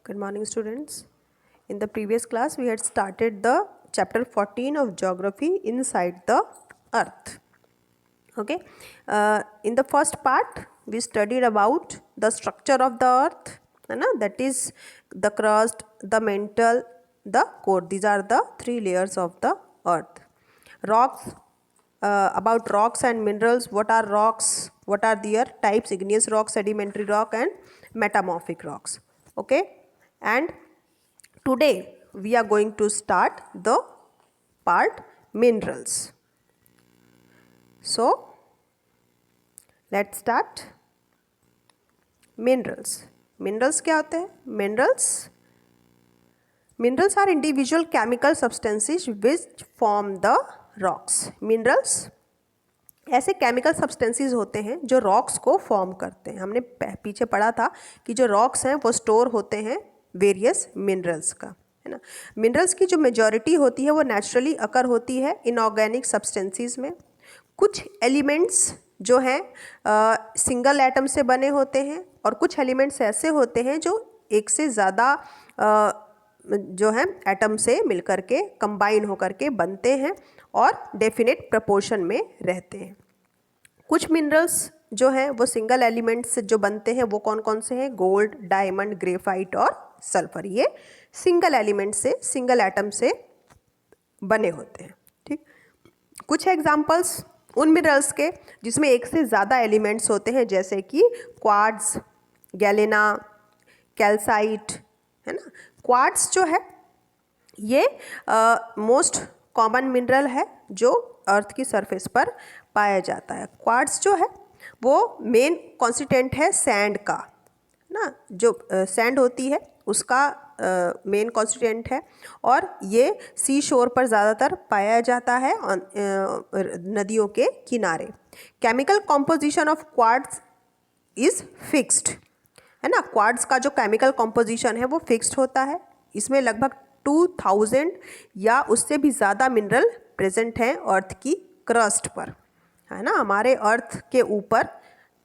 Good morning, students. In the previous class, we had started the chapter 14 of geography, inside the earth. Okay. In the first part, we studied about the structure of the earth, that is the crust, the mantle, the core. These are the three layers of the earth. Rocks, about rocks and minerals. What are rocks? What are their types? Igneous rock, sedimentary rock, and metamorphic rocks. Okay. And today we are going to start the part minerals. So let's start. Minerals. Minerals क्या होते हैं? Minerals are individual chemical substances which form the rocks. Minerals ऐसे chemical substances होते हैं जो rocks को form करते हैं. हमने पीछे पढ़ा था कि जो रॉक्स हैं वो स्टोर होते हैं वेरियस मिनरल्स का, है ना. मिनरल्स की जो मेजॉरिटी होती है वो नेचुरली अकर होती है इनऑर्गेनिक सब्सटेंसेस में. कुछ एलिमेंट्स जो हैं सिंगल एटम से बने होते हैं और कुछ एलिमेंट्स ऐसे होते हैं जो एक से ज़्यादा जो है एटम से मिलकर के कंबाइन होकर के बनते हैं और डेफिनेट प्रपोर्शन में रहते हैं. कुछ मिनरल्स जो हैं वो सिंगल एलिमेंट से जो बनते हैं वो कौन कौन से हैं? गोल्ड, डायमंड, ग्रेफाइट और सल्फर. ये सिंगल एलिमेंट से, सिंगल एटम से बने होते हैं. ठीक. कुछ एग्जांपल्स उन मिनरल्स के जिसमें एक से ज़्यादा एलिमेंट्स होते हैं, जैसे कि क्वार्ट्ज, गैलेना, कैल्साइट, है ना. क्वार्ट्ज जो है ये मोस्ट कॉमन मिनरल है जो अर्थ की सरफेस पर पाया जाता है. क्वार्ट्ज जो है वो मेन कॉन्स्टिट्यूएंट है सैंड का, ना. जो सैंड होती है उसका मेन कॉन्स्टिट्यूएंट है और ये सी शोर पर ज़्यादातर पाया जाता है नदियों के किनारे. Chemical composition of quartz is fixed, है ना. क्वार्ट्ज का जो केमिकल कॉम्पोजिशन है वो फिक्स्ड होता है. इसमें लगभग 2000 या उससे भी ज़्यादा मिनरल प्रेजेंट हैं अर्थ की क्रस्ट पर, है ना. हमारे अर्थ के ऊपर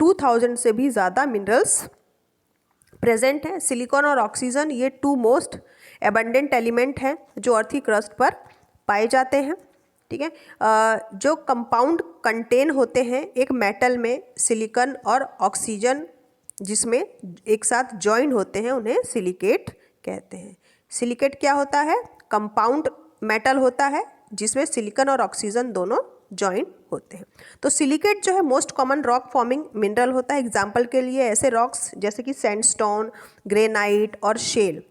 2000 से भी ज़्यादा मिनरल्स प्रेजेंट हैं. सिलिकॉन और ऑक्सीजन ये टू मोस्ट एबंडेंट एलिमेंट हैं जो अर्थ की क्रस्ट पर पाए जाते हैं. ठीक है. जो कंपाउंड कंटेन होते हैं एक मेटल में, सिलिकॉन और ऑक्सीजन जिसमें एक साथ जॉइन होते हैं उन्हें सिलिकेट कहते हैं. सिलिकेट क्या होता है? कंपाउंड मेटल होता है जिसमें सिलिकॉन और ऑक्सीजन दोनों जॉइन होते हैं. तो सिलिकेट जो है most common rock forming mineral होता है. एग्जाम्पल के लिए ऐसे रॉक्स जैसे कि सैंडस्टोन, ग्रेनाइट और शेल,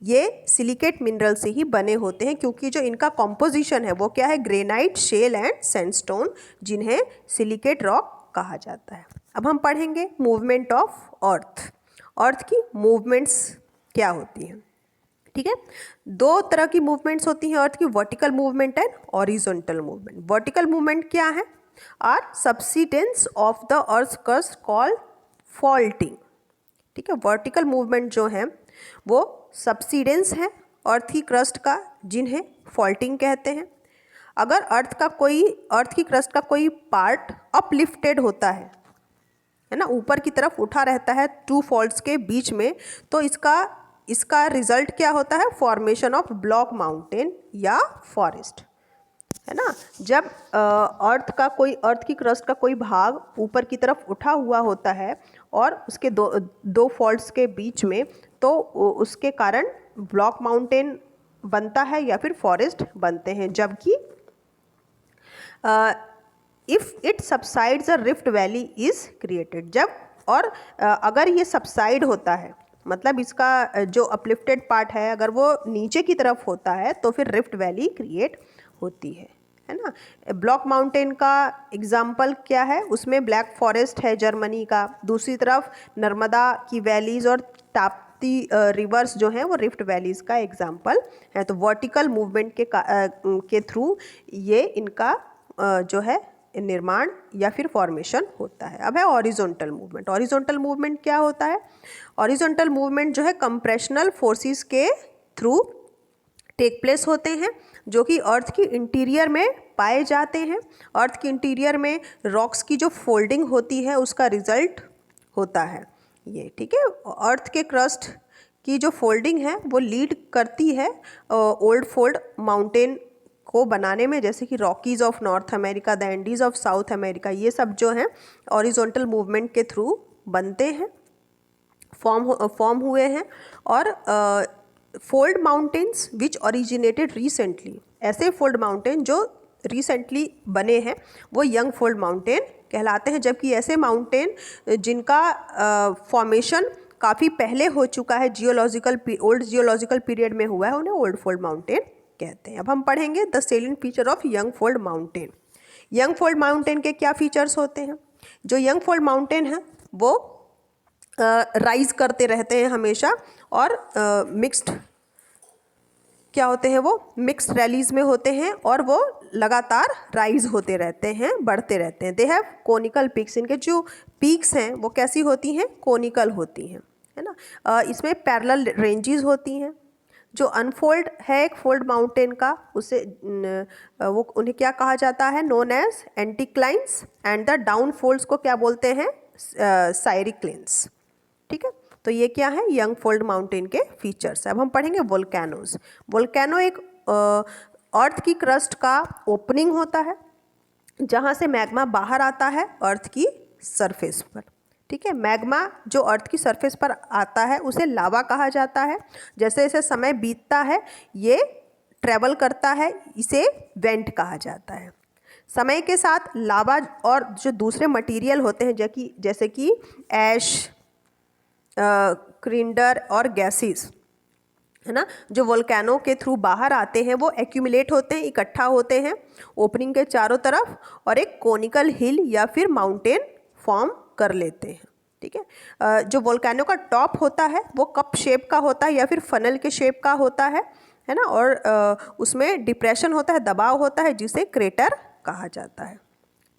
ये सिलिकेट मिनरल से ही बने होते हैं क्योंकि जो इनका कॉम्पोजिशन है वो क्या है? ग्रेनाइट, शेल एंड सैंडस्टोन, जिन्हें सिलिकेट रॉक कहा जाता है. अब हम पढ़ेंगे मूवमेंट ऑफ अर्थ. अर्थ की मूवमेंट्स क्या होती हैं? ठीक है. दो तरह की मूवमेंट्स होती हैं अर्थ की, vertical movement and horizontal movement. Vertical movement क्या है? Or subsidence of the earth crust called faulting. ठीक है. वर्टिकल मूवमेंट जो है वो सबसिडेंस है अर्थ की क्रस्ट का, जिन्हें फॉल्टिंग कहते हैं. अगर अर्थ की क्रस्ट का कोई पार्ट अपलिफ्टेड होता है ना, ऊपर की तरफ उठा रहता है टू फॉल्ट्स के बीच में, तो इसका रिजल्ट क्या होता है? फॉर्मेशन ऑफ ब्लॉक माउंटेन या फॉरेस्ट, है ना. जब अर्थ की क्रस्ट का कोई भाग ऊपर की तरफ उठा हुआ होता है और उसके दो फॉल्ट्स के बीच में, तो उसके कारण ब्लॉक माउंटेन बनता है या फिर फॉरेस्ट बनते हैं. जबकि if it subsides a rift valley is created. जब और अगर ये सबसाइड होता है, मतलब इसका जो अपलिफ्टेड पार्ट है अगर वो नीचे की तरफ होता है तो फिर रिफ्ट वैली क्रिएट होती है ना. ब्लॉक माउंटेन का एग्जाम्पल क्या है? उसमें ब्लैक फॉरेस्ट है जर्मनी का. दूसरी तरफ नर्मदा की वैलीज़ और ताप्ती रिवर्स जो हैं वो रिफ्ट वैलीज़ का एग्जाम्पल है. तो वर्टिकल मूवमेंट के थ्रू ये इनका जो है निर्माण या फिर फॉर्मेशन होता है. अब है हॉरिजॉन्टल मूवमेंट. हॉरिजॉन्टल मूवमेंट क्या होता है? हॉरिजॉन्टल मूवमेंट जो है कंप्रेशनल फोर्सेस के थ्रू टेक प्लेस होते हैं जो कि अर्थ की इंटीरियर में पाए जाते हैं. अर्थ की इंटीरियर में रॉक्स की जो फोल्डिंग होती है उसका रिजल्ट होता है ये. ठीक है. अर्थ के क्रस्ट की जो फोल्डिंग है वो लीड करती है ओल्ड फोल्ड माउंटेन को बनाने में, जैसे कि Rockies of north America, the Andes of south America, ये सब जो हैं हॉरिजॉन्टल मूवमेंट के थ्रू बनते हैं, फॉर्म हुए हैं। और फोल्ड माउंटेन्स विच ओरिजिनेटेड रिसेंटली, ऐसे फोल्ड माउंटेन जो रिसेंटली बने हैं वो यंग फोल्ड माउंटेन कहलाते हैं, जबकि ऐसे माउंटेन जिनका फॉर्मेशन काफ़ी पहले हो चुका है, ओल्ड जियोलॉजिकल पीरियड में हुआ है, उन्हें ओल्ड फोल्ड माउंटेन कहते हैं। अब हम पढ़ेंगे the salient feature of young fold mountain. Young fold mountain के क्या फीचर्स होते हैं? जो यंग फोल्ड माउंटेन है वो राइज करते रहते हैं हमेशा, और मिक्स्ड क्या होते हैं, वो मिक्स्ड रैलीज में होते हैं, और वो लगातार राइज होते रहते हैं, बढ़ते रहते हैं। दे हैव कोनिकल पीक्स, इनके जो पीक्स हैं वो कैसी होती हैं? कोनिकल होती हैं, है ना। इसमें पैरेलल रेंजेस होती हैं। जो अनफोल्ड है एक फोल्ड माउंटेन का, उसे वो उन्हें क्या कहा जाता है? Known as anticlines, and the down folds को क्या बोलते हैं? साइरिक्लेंस। ठीक है, तो ये क्या है? यंग फोल्ड माउंटेन के फीचर्स। अब हम पढ़ेंगे वोल्केनोज। वोल्केनो एक अर्थ की क्रस्ट का ओपनिंग होता है जहाँ से मैग्मा बाहर आता है अर्थ की सरफेस पर। ठीक है, मैग्मा जो अर्थ की सरफेस पर आता है उसे लावा कहा जाता है। जैसे जैसे समय बीतता है ये ट्रैवल करता है, इसे वेंट कहा जाता है। समय के साथ लावा और जो दूसरे मटेरियल होते हैं जैसे कि ऐश, क्रिंडर और गैसेस, है ना, जो वोल्केनो के थ्रू बाहर आते हैं वो एक्यूमुलेट होते हैं, इकट्ठा होते हैं ओपनिंग के चारों तरफ, और एक कोनिकल हिल या फिर माउंटेन फॉर्म कर लेते हैं। ठीक है, जो वोल्केनो का टॉप होता है वो कप शेप का होता है या फिर फनल के शेप का होता है ना, और उसमें डिप्रेशन होता है, दबाव होता है, जिसे क्रेटर कहा जाता है।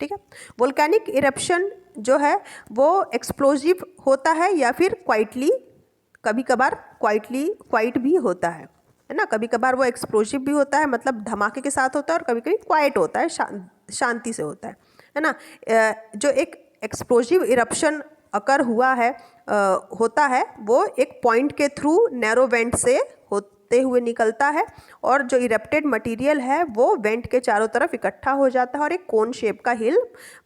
ठीक है, वोल्केनिक इरप्शन जो है वो एक्सप्लोजिव होता है या फिर क्वाइटली, कभी कभार क्वाइट भी होता है ना। कभी कभार वो एक्सप्लोजिव भी होता है, मतलब धमाके के साथ होता है, और कभी कभी क्वाइट होता है, शांति से होता है ना। जो एक एक्सप्लोजिव इरप्शन अकर हुआ है होता है वो एक पॉइंट के थ्रू नैरो वेंट से होते हुए निकलता है, और जो इरप्टेड मटेरियल है वो वेंट के चारों तरफ इकट्ठा हो जाता है और एक कोन शेप का हिल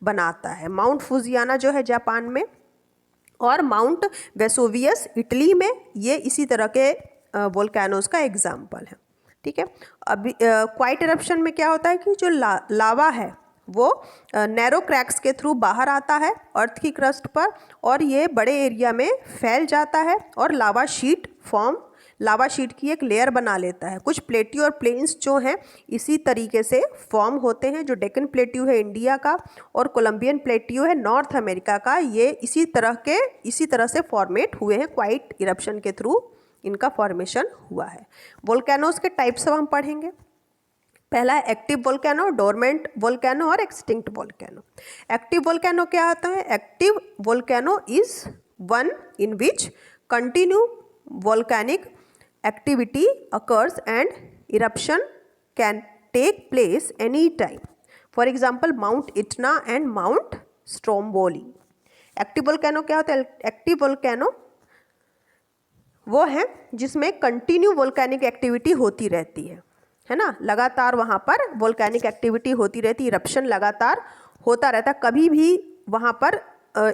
बनाता है। माउंट फुजियाना जो है जापान में, और माउंट वेसुवियस इटली में, ये इसी तरह के वोल्केनोज का एग्जाम्पल है। ठीक है, अभी क्वाइट इरप्शन में क्या होता है कि जो लावा है वो नैरो क्रैक्स के थ्रू बाहर आता है अर्थ की क्रस्ट पर, और ये बड़े एरिया में फैल जाता है और लावा शीट की एक लेयर बना लेता है। कुछ प्लेट्यू और प्लेन्स जो हैं इसी तरीके से फॉर्म होते हैं। जो डेक्कन प्लेट्यू है इंडिया का, और कोलंबियन प्लेट्यू है नॉर्थ अमेरिका का, ये इसी तरह से फॉर्मेट हुए हैं, क्वाइट इरप्शन के थ्रू इनका फॉर्मेशन हुआ है। वोल्केनोज के टाइप्स अब हम पढ़ेंगे। पहला है एक्टिव वोल्केनो, डोरमेंट वोल्केनो और एक्सटिंक्ट वोल्केनो। एक्टिव वोल्केनो क्या होता है? Active volcano is one in which continue volcanic activity occurs and eruption can take place any time. For example, Mount Etna and Mount Stromboli. Active volcano क्या होता है? Active volcano वो है जिसमें continue volcanic activity होती रहती है ना, लगातार वहाँ पर वोल्केनिक एक्टिविटी होती रहती, इरप्शन लगातार होता रहता, कभी भी वहाँ पर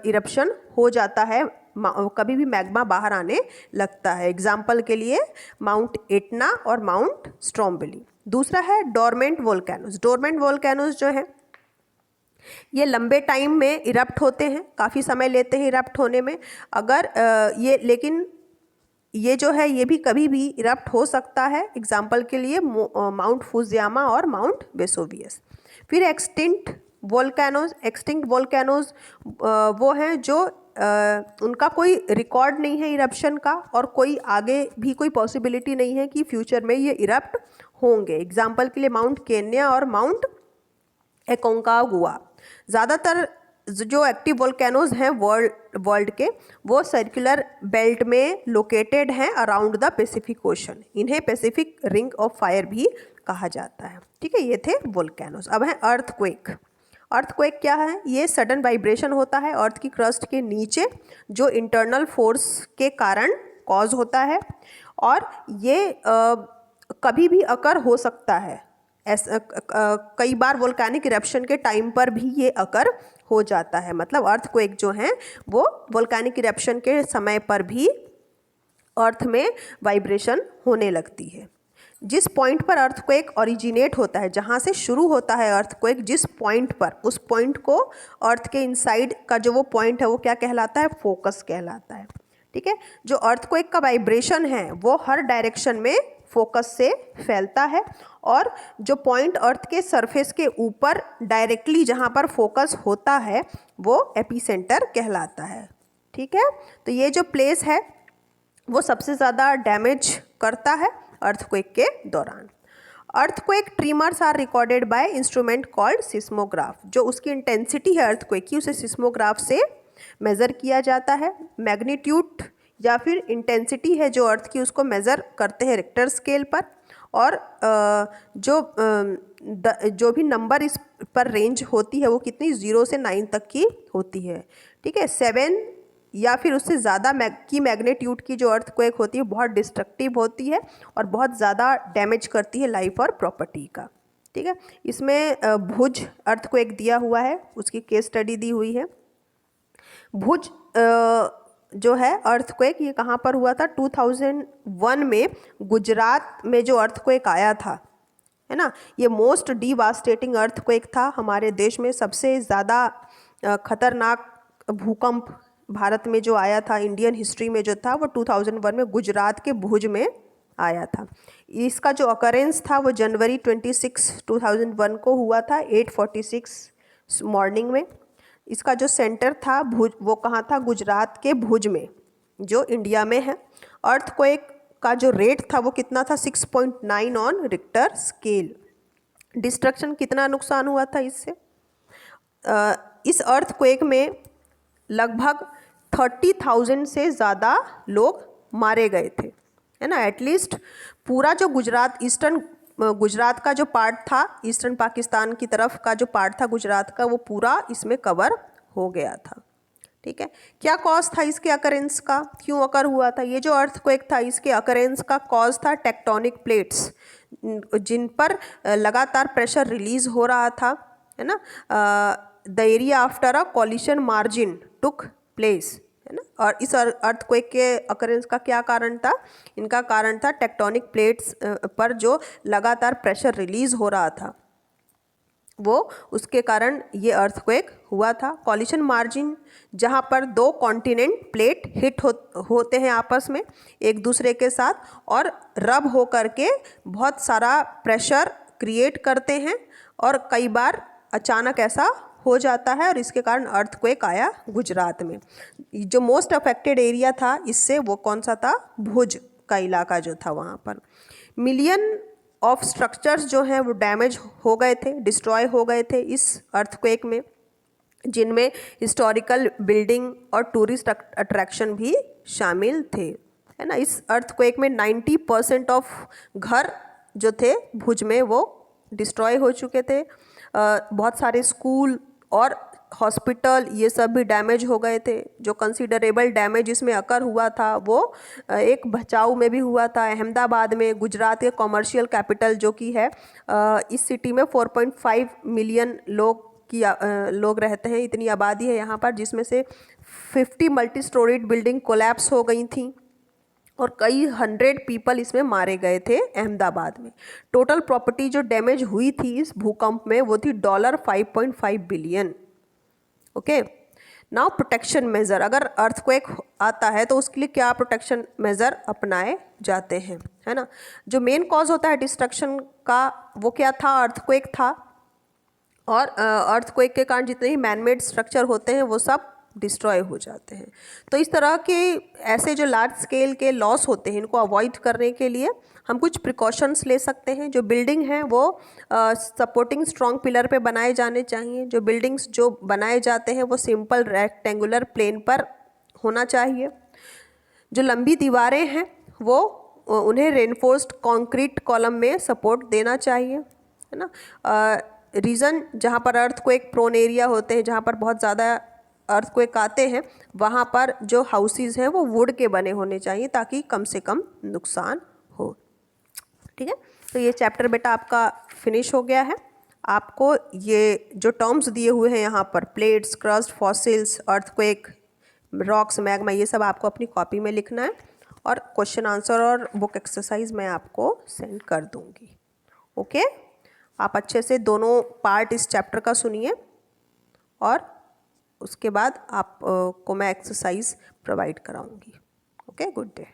इरप्शन हो जाता है, कभी भी मैग्मा बाहर आने लगता है। एग्जाम्पल के लिए माउंट एटना और माउंट स्ट्रोम्बोली। दूसरा है डोरमेंट वोल्केनोज। डोरमेंट वोल्केनोज जो है ये लंबे टाइम में इरप्ट होते हैं, काफ़ी समय लेते हैं इरप्ट होने में। लेकिन ये जो है ये भी कभी भी इरप्ट हो सकता है। एग्जाम्पल के लिए माउंट फुजियामा और माउंट वेसुवियस। फिर एक्सटिंक्ट वोल्केनोज वो हैं जो उनका कोई रिकॉर्ड नहीं है इरप्शन का, और कोई आगे भी कोई पॉसिबिलिटी नहीं है कि फ्यूचर में ये इरप्ट होंगे। एग्जाम्पल के लिए माउंट केन्या और माउंट एकोंकागुआ। ज़्यादातर जो एक्टिव वोल्केनोज हैं वर्ल्ड के वो सर्कुलर बेल्ट में लोकेटेड हैं अराउंड द पैसिफिक ओशन। इन्हें पैसिफिक रिंग ऑफ फायर भी कहा जाता है। ठीक है, ये थे वोल्केनोज। अब है अर्थक्वेक। अर्थक्वेक क्या है? ये सडन वाइब्रेशन होता है अर्थ की क्रस्ट के नीचे, जो इंटरनल फोर्स के कारण कॉज होता है। और ये कभी भी अकर हो सकता है। ऐसा कई बार वोल्केनिक इरप्शन के टाइम पर भी ये अकर हो जाता है, मतलब अर्थक्वेक जो हैं वो वोल्केनिक इरप्शन के समय पर भी अर्थ में वाइब्रेशन होने लगती है। जिस पॉइंट पर अर्थक्वेक ओरिजिनेट होता है, जहाँ से शुरू होता है अर्थक्वेक, जिस पॉइंट पर, उस पॉइंट को अर्थ के इनसाइड का जो वो पॉइंट है वो क्या कहलाता है? फोकस कहलाता है। ठीक है, जो अर्थक्वेक का वाइब्रेशन है वो हर डायरेक्शन में फोकस से फैलता है, और जो पॉइंट अर्थ के सरफेस के ऊपर डायरेक्टली जहाँ पर फोकस होता है वो एपिसेंटर कहलाता है। ठीक है, तो ये जो प्लेस है वो सबसे ज़्यादा डैमेज करता है अर्थक्वेक के दौरान। Earthquake tremors are recorded by instrument called seismograph. जो उसकी इंटेंसिटी है अर्थक्वेक की, उसे सिस्मोग्राफ से मेज़र किया जाता है। मैग्नीट्यूड या फिर इंटेंसिटी है जो अर्थ की, उसको मेज़र करते हैं रिक्टर स्केल पर, और जो भी नंबर इस पर रेंज होती है वो कितनी, 0 से 9 तक की होती है। ठीक है, 7 या फिर उससे ज़्यादा की मैग्नीट्यूड की जो अर्थक्वेक होती है बहुत डिस्ट्रक्टिव होती है और बहुत ज़्यादा डैमेज करती है लाइफ और प्रॉपर्टी का। ठीक है, इसमें भुज अर्थक्वेक दिया हुआ है, उसकी केस स्टडी दी हुई है। भुज जो है अर्थक्वेक, ये कहाँ पर हुआ था? 2001 में गुजरात में जो अर्थक्वेक आया था, है ना, ये मोस्ट डिवास्टेटिंग अर्थक्वेक था हमारे देश में। सबसे ज़्यादा खतरनाक भूकंप भारत में जो आया था, इंडियन हिस्ट्री में जो था, वो 2001 में गुजरात के भुज में आया था। इसका जो अकरेंस था वो जनवरी 26, 2001 को हुआ था 8:46 मॉर्निंग में। इसका जो सेंटर था भुज, वो कहाँ था? गुजरात के भुज में, जो इंडिया में है। अर्थक्वेक का जो रेट था वो कितना था? 6.9 ऑन रिक्टर स्केल। डिस्ट्रक्शन, कितना नुकसान हुआ था इससे? इस अर्थक्वेक में लगभग 30,000 से ज़्यादा लोग मारे गए थे, है ना। एटलीस्ट पूरा जो गुजरात, ईस्टर्न गुजरात का जो पार्ट था, ईस्टर्न पाकिस्तान की तरफ का जो पार्ट था गुजरात का, वो पूरा इसमें कवर हो गया था। ठीक है, क्या कॉज था इसके अकरेंस का? क्यों अकर हुआ था? ये जो अर्थक्वेक था, इसके अकरेंस का कॉज था टेक्टोनिक प्लेट्स, जिन पर लगातार प्रेशर रिलीज हो रहा था, है ना। The area after a coalition margin took place, है ना। और इस अर्थक्वेक के अकरेंस का क्या कारण था? इनका कारण था टेक्टोनिक प्लेट्स पर जो लगातार प्रेशर रिलीज हो रहा था, वो उसके कारण ये अर्थक्वेक हुआ था। कॉलिशन मार्जिन, जहाँ पर दो कॉन्टिनेंट प्लेट हिट होते हैं आपस में एक दूसरे के साथ, और रब हो करके बहुत सारा प्रेशर क्रिएट करते हैं, और कई बार अचानक ऐसा हो जाता है, और इसके कारण अर्थक्वेक आया गुजरात में। जो मोस्ट अफेक्टेड एरिया था इससे, वो कौन सा था? भुज का इलाका जो था, वहाँ पर मिलियन ऑफ स्ट्रक्चर्स जो हैं वो डैमेज हो गए थे, डिस्ट्रॉय हो गए थे इस अर्थक्वेक में, जिनमें हिस्टोरिकल बिल्डिंग और टूरिस्ट अट्रैक्शन भी शामिल थे, है ना। इस अर्थक्वेक में 90% ऑफ घर जो थे भुज में वो डिस्ट्रॉय हो चुके थे। बहुत सारे स्कूल और हॉस्पिटल ये सब भी डैमेज हो गए थे। जो कंसिडरेबल डैमेज इसमें अकर हुआ था वो एक भचाऊ में भी हुआ था, अहमदाबाद में, गुजरात के कॉमर्शियल कैपिटल जो कि है। इस सिटी में 4.5 मिलियन लोग रहते हैं, इतनी आबादी है यहाँ पर, जिसमें से 50 मल्टी स्टोरीड बिल्डिंग कोलैप्स हो गई थी और कई 100 पीपल इसमें मारे गए थे अहमदाबाद में। टोटल प्रॉपर्टी जो डैमेज हुई थी इस भूकंप में वो थी $5.5 billion. Okay, now protection measure. अगर अर्थक्वेक आता है तो उसके लिए क्या प्रोटेक्शन मेज़र अपनाए जाते हैं, है ना। जो मेन कॉज होता है डिस्ट्रक्शन का वो क्या था? अर्थक्वेक था, और अर्थक्वेक के कारण जितने ही मैनमेड स्ट्रक्चर होते हैं वो सब डिस्ट्रॉय हो जाते हैं। तो इस तरह के ऐसे जो लार्ज स्केल के लॉस होते हैं, इनको अवॉइड करने के लिए हम कुछ प्रिकॉशंस ले सकते हैं। जो बिल्डिंग हैं वो सपोर्टिंग स्ट्रॉन्ग पिलर पे बनाए जाने चाहिए। जो बिल्डिंग्स जो बनाए जाते हैं वो सिंपल रेक्टेंगुलर प्लेन पर होना चाहिए। जो लंबी दीवारें हैं वो उन्हें रेनफोर्स्ड कंक्रीट कॉलम में सपोर्ट देना चाहिए, है ना। रीज़न जहाँ पर अर्थक्वेक प्रोन एरिया होते हैं, जहाँ पर बहुत ज़्यादा अर्थक्वेक आते हैं वहाँ पर जो हाउसेस हैं वो वुड के बने होने चाहिए ताकि कम से कम नुकसान हो। ठीक है, तो ये चैप्टर बेटा आपका फिनिश हो गया है। आपको ये जो टर्म्स दिए हुए हैं यहाँ पर, plates, crust, fossils, earthquake, rocks, magma, ये सब आपको अपनी कॉपी में लिखना है और क्वेश्चन आंसर और बुक एक्सरसाइज मैं आपको सेंड कर दूँगी। ओके, आप अच्छे से दोनों पार्ट इस चैप्टर का सुनिए और उसके बाद आप को मैं एक्सरसाइज प्रोवाइड कराऊंगी। Okay, good day.